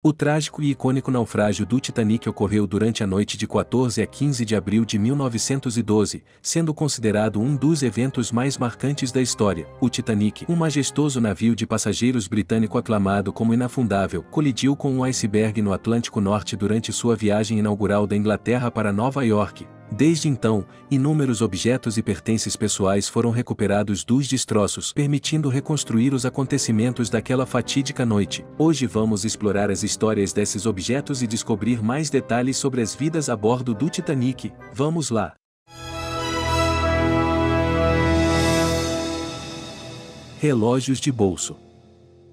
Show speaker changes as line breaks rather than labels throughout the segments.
O trágico e icônico naufrágio do Titanic ocorreu durante a noite de 14 a 15 de abril de 1912, sendo considerado um dos eventos mais marcantes da história. O Titanic, um majestoso navio de passageiros britânico aclamado como inafundável, colidiu com um iceberg no Atlântico Norte durante sua viagem inaugural da Inglaterra para Nova York. Desde então, inúmeros objetos e pertences pessoais foram recuperados dos destroços, permitindo reconstruir os acontecimentos daquela fatídica noite. Hoje vamos explorar as histórias desses objetos e descobrir mais detalhes sobre as vidas a bordo do Titanic. Vamos lá! Relógios de bolso.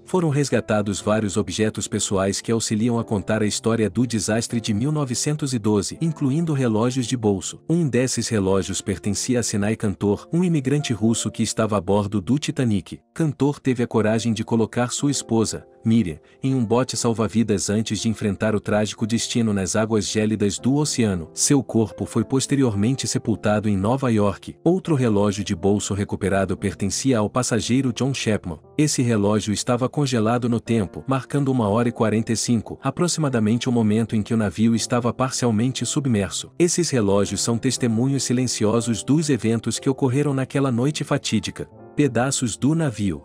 Foram resgatados vários objetos pessoais que auxiliam a contar a história do desastre de 1912, incluindo relógios de bolso. Um desses relógios pertencia a Sinai Cantor, um imigrante russo que estava a bordo do Titanic. Cantor teve a coragem de colocar sua esposa, Miriam, em um bote salva-vidas antes de enfrentar o trágico destino nas águas gélidas do oceano. Seu corpo foi posteriormente sepultado em Nova York. Outro relógio de bolso recuperado pertencia ao passageiro John Chapman. Esse relógio estava congelado no tempo, marcando 1h45, aproximadamente o momento em que o navio estava parcialmente submerso. Esses relógios são testemunhos silenciosos dos eventos que ocorreram naquela noite fatídica. Pedaços do navio.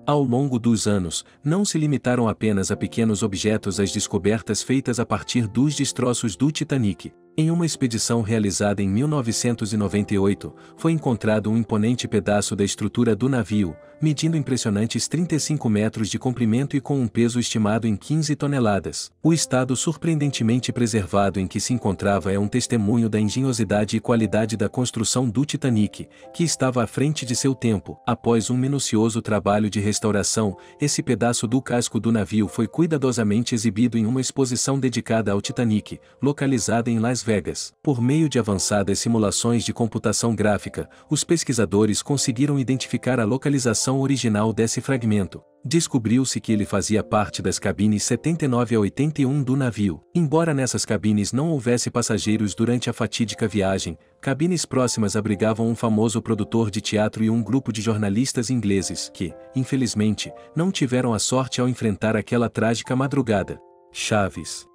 Ao longo dos anos, não se limitaram apenas a pequenos objetos as descobertas feitas a partir dos destroços do Titanic. Em uma expedição realizada em 1998, foi encontrado um imponente pedaço da estrutura do navio, medindo impressionantes 35 metros de comprimento e com um peso estimado em 15 toneladas. O estado surpreendentemente preservado em que se encontrava é um testemunho da engenhosidade e qualidade da construção do Titanic, que estava à frente de seu tempo. Após um minucioso trabalho de restauração, esse pedaço do casco do navio foi cuidadosamente exibido em uma exposição dedicada ao Titanic, localizada em Las Vegas. Por meio de avançadas simulações de computação gráfica, os pesquisadores conseguiram identificar a localização original desse fragmento. Descobriu-se que ele fazia parte das cabines 79 a 81 do navio. Embora nessas cabines não houvesse passageiros durante a fatídica viagem, cabines próximas abrigavam um famoso produtor de teatro e um grupo de jornalistas ingleses que, infelizmente, não tiveram a sorte ao enfrentar aquela trágica madrugada. Chaves.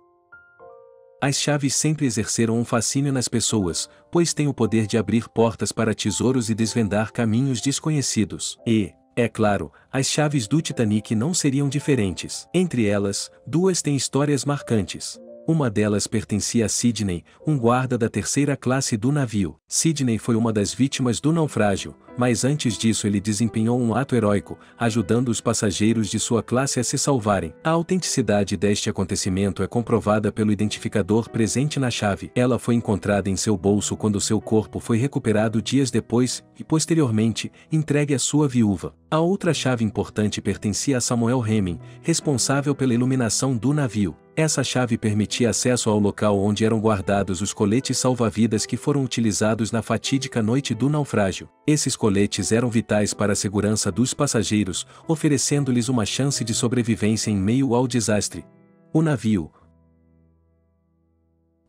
As chaves sempre exerceram um fascínio nas pessoas, pois têm o poder de abrir portas para tesouros e desvendar caminhos desconhecidos. E, é claro, as chaves do Titanic não seriam diferentes. Entre elas, duas têm histórias marcantes. Uma delas pertencia a Sidney, um guarda da terceira classe do navio. Sidney foi uma das vítimas do naufrágio, mas antes disso ele desempenhou um ato heróico, ajudando os passageiros de sua classe a se salvarem. A autenticidade deste acontecimento é comprovada pelo identificador presente na chave. Ela foi encontrada em seu bolso quando seu corpo foi recuperado dias depois e, posteriormente, entregue à sua viúva. A outra chave importante pertencia a Samuel Hemming, responsável pela iluminação do navio. Essa chave permitia acesso ao local onde eram guardados os coletes salva-vidas que foram utilizados na fatídica noite do naufrágio. Esses coletes eram vitais para a segurança dos passageiros, oferecendo-lhes uma chance de sobrevivência em meio ao desastre. O navio,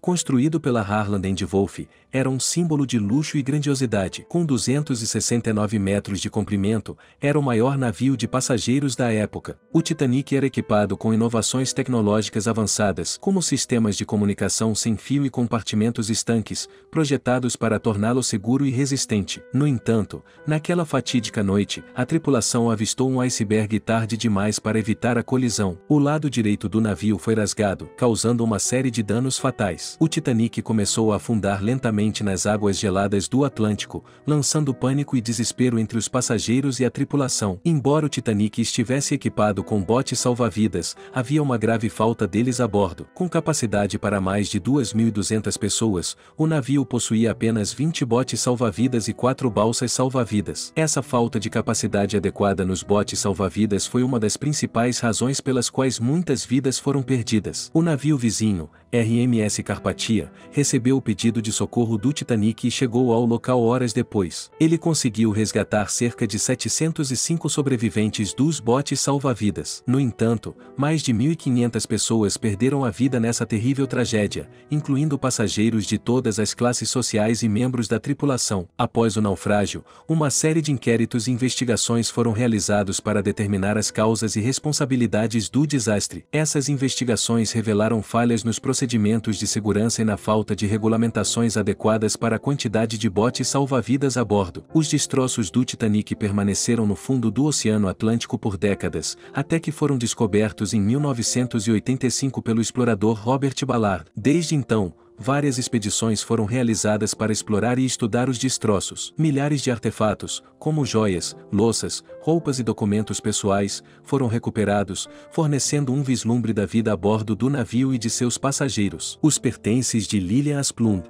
construído pela Harland & Wolff, era um símbolo de luxo e grandiosidade. Com 269 metros de comprimento, era o maior navio de passageiros da época. O Titanic era equipado com inovações tecnológicas avançadas, como sistemas de comunicação sem fio e compartimentos estanques, projetados para torná-lo seguro e resistente. No entanto, naquela fatídica noite, a tripulação avistou um iceberg tarde demais para evitar a colisão. O lado direito do navio foi rasgado, causando uma série de danos fatais. O Titanic começou a afundar lentamente nas águas geladas do Atlântico, lançando pânico e desespero entre os passageiros e a tripulação. Embora o Titanic estivesse equipado com botes salva-vidas, havia uma grave falta deles a bordo. Com capacidade para mais de 2.200 pessoas, o navio possuía apenas 20 botes salva-vidas e 4 balsas salva-vidas. Essa falta de capacidade adequada nos botes salva-vidas foi uma das principais razões pelas quais muitas vidas foram perdidas. O navio vizinho, RMS Carpathia, recebeu o pedido de socorro do Titanic e chegou ao local horas depois. Ele conseguiu resgatar cerca de 705 sobreviventes dos botes salva-vidas. No entanto, mais de 1.500 pessoas perderam a vida nessa terrível tragédia, incluindo passageiros de todas as classes sociais e membros da tripulação. Após o naufrágio, uma série de inquéritos e investigações foram realizados para determinar as causas e responsabilidades do desastre. Essas investigações revelaram falhas nos procedimentos de segurança e na falta de regulamentações adequadas para a quantidade de botes salva-vidas a bordo. Os destroços do Titanic permaneceram no fundo do Oceano Atlântico por décadas, até que foram descobertos em 1985 pelo explorador Robert Ballard. Desde então, várias expedições foram realizadas para explorar e estudar os destroços. Milhares de artefatos, como joias, louças, roupas e documentos pessoais, foram recuperados, fornecendo um vislumbre da vida a bordo do navio e de seus passageiros. Os pertences de Lilian Asplund.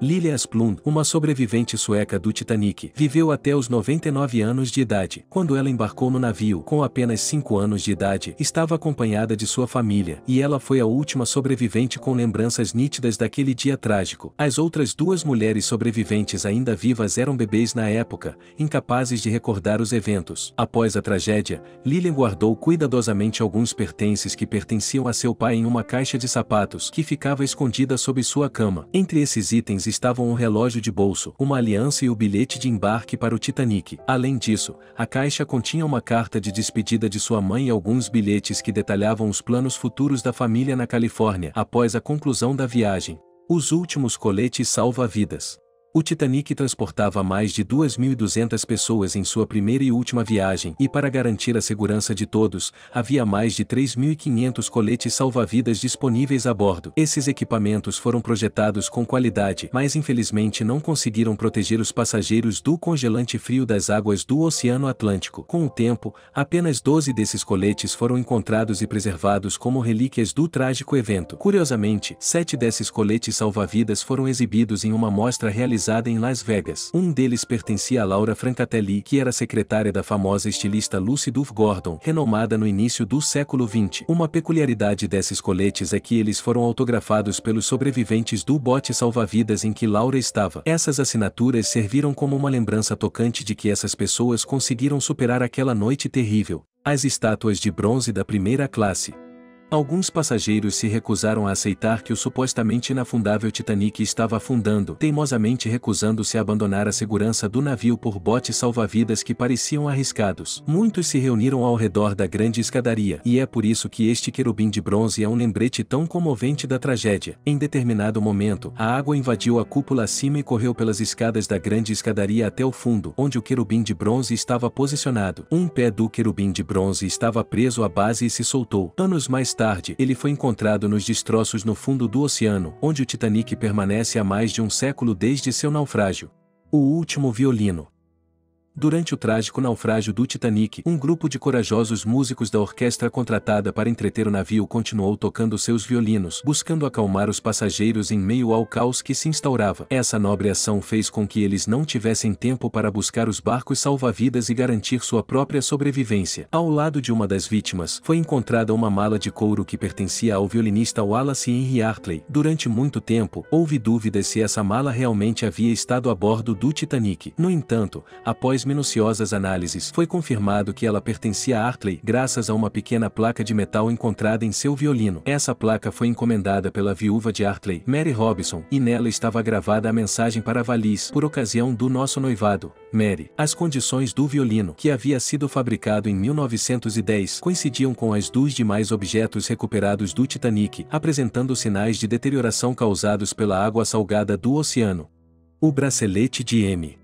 Lilian Asplund, uma sobrevivente sueca do Titanic, viveu até os 99 anos de idade. Quando ela embarcou no navio, com apenas 5 anos de idade, estava acompanhada de sua família, e ela foi a última sobrevivente com lembranças nítidas daquele dia trágico. As outras 2 mulheres sobreviventes ainda vivas eram bebês na época, incapazes de recordar os eventos. Após a tragédia, Lilian guardou cuidadosamente alguns pertences que pertenciam a seu pai em uma caixa de sapatos que ficava escondida sob sua cama. Entre esses itens estavam um relógio de bolso, uma aliança e o bilhete de embarque para o Titanic. Além disso, a caixa continha uma carta de despedida de sua mãe e alguns bilhetes que detalhavam os planos futuros da família na Califórnia após a conclusão da viagem. Os últimos coletes salva-vidas. O Titanic transportava mais de 2.200 pessoas em sua primeira e última viagem, e para garantir a segurança de todos, havia mais de 3.500 coletes salva-vidas disponíveis a bordo. Esses equipamentos foram projetados com qualidade, mas infelizmente não conseguiram proteger os passageiros do congelante frio das águas do Oceano Atlântico. Com o tempo, apenas 12 desses coletes foram encontrados e preservados como relíquias do trágico evento. Curiosamente, 7 desses coletes salva-vidas foram exibidos em uma mostra realizada em Las Vegas. Um deles pertencia a Laura Francatelli, que era secretária da famosa estilista Lucy Duff Gordon, renomada no início do século XX. Uma peculiaridade desses coletes é que eles foram autografados pelos sobreviventes do bote salva-vidas em que Laura estava. Essas assinaturas serviram como uma lembrança tocante de que essas pessoas conseguiram superar aquela noite terrível. As estátuas de bronze da primeira classe. Alguns passageiros se recusaram a aceitar que o supostamente inafundável Titanic estava afundando, teimosamente recusando-se a abandonar a segurança do navio por botes salva-vidas que pareciam arriscados. Muitos se reuniram ao redor da grande escadaria, e é por isso que este querubim de bronze é um lembrete tão comovente da tragédia. Em determinado momento, a água invadiu a cúpula acima e correu pelas escadas da grande escadaria até o fundo, onde o querubim de bronze estava posicionado. Um pé do querubim de bronze estava preso à base e se soltou. Anos mais tarde, ele foi encontrado nos destroços no fundo do oceano, onde o Titanic permanece há mais de um século desde seu naufrágio. O último violino. Durante o trágico naufrágio do Titanic, um grupo de corajosos músicos da orquestra contratada para entreter o navio continuou tocando seus violinos, buscando acalmar os passageiros em meio ao caos que se instaurava. Essa nobre ação fez com que eles não tivessem tempo para buscar os barcos salva-vidas e garantir sua própria sobrevivência. Ao lado de uma das vítimas, foi encontrada uma mala de couro que pertencia ao violinista Wallace Henry Hartley. Durante muito tempo, houve dúvidas se essa mala realmente havia estado a bordo do Titanic. No entanto, após minuciosas análises, foi confirmado que ela pertencia a Hartley graças a uma pequena placa de metal encontrada em seu violino. Essa placa foi encomendada pela viúva de Hartley, Mary Robinson, e nela estava gravada a mensagem para Valise: por ocasião do nosso noivado, Mary. As condições do violino, que havia sido fabricado em 1910, coincidiam com as dos demais objetos recuperados do Titanic, apresentando sinais de deterioração causados pela água salgada do oceano. O bracelete de M.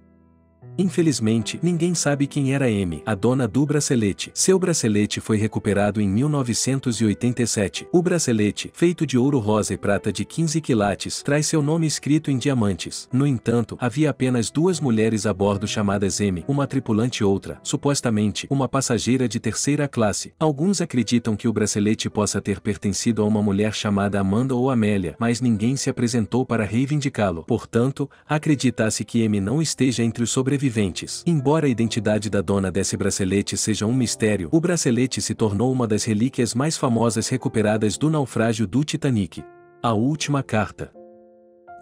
Infelizmente, ninguém sabe quem era M, a dona do bracelete. Seu bracelete foi recuperado em 1987. O bracelete, feito de ouro rosa e prata de 15 quilates, traz seu nome escrito em diamantes. No entanto, havia apenas 2 mulheres a bordo chamadas M, uma tripulante e outra, supostamente, uma passageira de terceira classe. Alguns acreditam que o bracelete possa ter pertencido a uma mulher chamada Amanda ou Amélia, mas ninguém se apresentou para reivindicá-lo. Portanto, acredita-se que M não esteja entre os sobreviventes. Embora a identidade da dona desse bracelete seja um mistério, o bracelete se tornou uma das relíquias mais famosas recuperadas do naufrágio do Titanic. A última carta.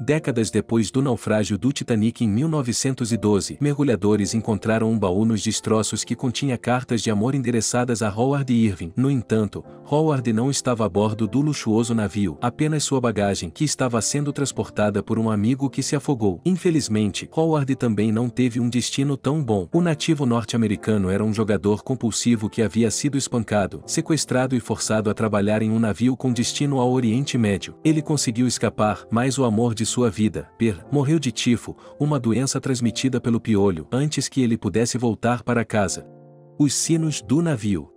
Décadas depois do naufrágio do Titanic em 1912, mergulhadores encontraram um baú nos destroços que continha cartas de amor endereçadas a Howard Irving. No entanto, Howard não estava a bordo do luxuoso navio, apenas sua bagagem, que estava sendo transportada por um amigo que se afogou. Infelizmente, Howard também não teve um destino tão bom. O nativo norte-americano era um jogador compulsivo que havia sido espancado, sequestrado e forçado a trabalhar em um navio com destino ao Oriente Médio. Ele conseguiu escapar, mas o amor de sua vida, Per, morreu de tifo, uma doença transmitida pelo piolho, antes que ele pudesse voltar para casa. Os sinos do navio.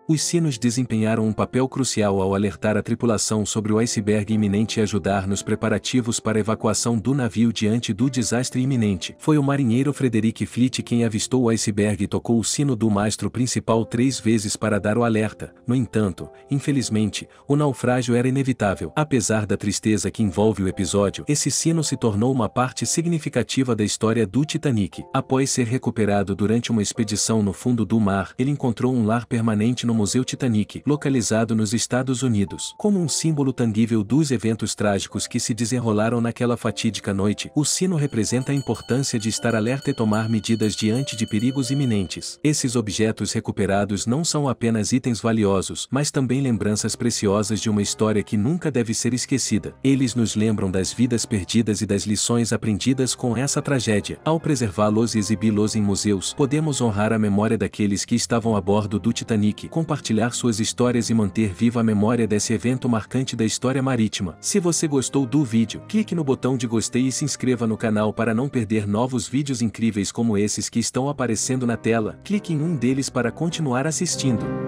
Os sinos desempenharam um papel crucial ao alertar a tripulação sobre o iceberg iminente e ajudar nos preparativos para a evacuação do navio diante do desastre iminente. Foi o marinheiro Frederick Fleet quem avistou o iceberg e tocou o sino do mastro principal 3 vezes para dar o alerta. No entanto, infelizmente, o naufrágio era inevitável. Apesar da tristeza que envolve o episódio, esse sino se tornou uma parte significativa da história do Titanic. Após ser recuperado durante uma expedição no fundo do mar, ele encontrou um lar permanente no Museu Titanic, localizado nos Estados Unidos. Como um símbolo tangível dos eventos trágicos que se desenrolaram naquela fatídica noite, o sino representa a importância de estar alerta e tomar medidas diante de perigos iminentes. Esses objetos recuperados não são apenas itens valiosos, mas também lembranças preciosas de uma história que nunca deve ser esquecida. Eles nos lembram das vidas perdidas e das lições aprendidas com essa tragédia. Ao preservá-los e exibi-los em museus, podemos honrar a memória daqueles que estavam a bordo do Titanic, compartilhar suas histórias e manter viva a memória desse evento marcante da história marítima. Se você gostou do vídeo, clique no botão de gostei e se inscreva no canal para não perder novos vídeos incríveis como esses que estão aparecendo na tela. Clique em um deles para continuar assistindo.